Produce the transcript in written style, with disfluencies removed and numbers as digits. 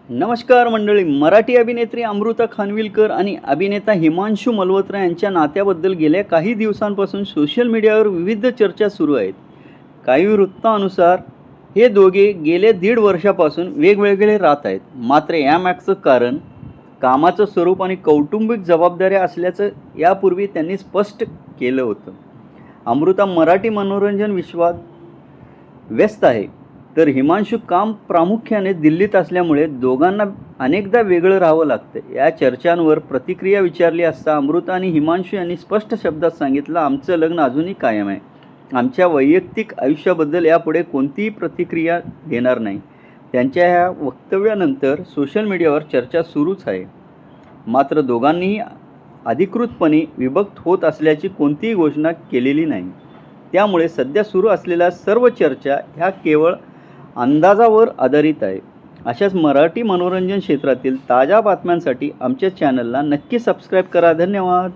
नमस्कार मंडळी. मराठी अभिनेत्री अमृता खानविलकर आणि अभिनेता हिमांशू मल्होत्रा यांच्या नात्याबद्दल गेल्या काही दिवसांपासून सोशल मीडियावर विविध चर्चा सुरू आहेत. काही वृत्तानुसार हे दोघे गेले 1.5 वर्षापासून वेगवेगळे राहत आहेत. मात्र यामागचं कारण कामाचं स्वरूप आणि कौटुंबिक जबाबदाऱ्या असल्याचं यापूर्वी त्यांनी स्पष्ट केलं होतं. अमृता मराठी मनोरंजन विश्वात व्यस्त आहे, तर हिमांशू काम प्रामुख्याने दिल्लीत असल्यामुळे दोघांना अनेकदा वेगळं राहावं लागतं. या चर्चांवर प्रतिक्रिया विचारली असता अमृता आणि हिमांशू यांनी स्पष्ट शब्दात सांगितलं, आमचं लग्न अजूनही कायम आहे. आमच्या वैयक्तिक आयुष्याबद्दल यापुढे कोणतीही प्रतिक्रिया देणार नाही. त्यांच्या ह्या वक्तव्यानंतर सोशल मीडियावर चर्चा सुरूच आहे. मात्र दोघांनीही अधिकृतपणे विभक्त होत असल्याची कोणतीही घोषणा केलेली नाही. त्यामुळे सध्या सुरू असलेल्या सर्व चर्चा ह्या केवळ अंदाजावर आधारित आहे. अशाच मराठी मनोरंजन क्षेत्रातील ताज्या बातम्यांसाठी आमच्या चॅनलला नक्की सबस्क्राईब करा. धन्यवाद.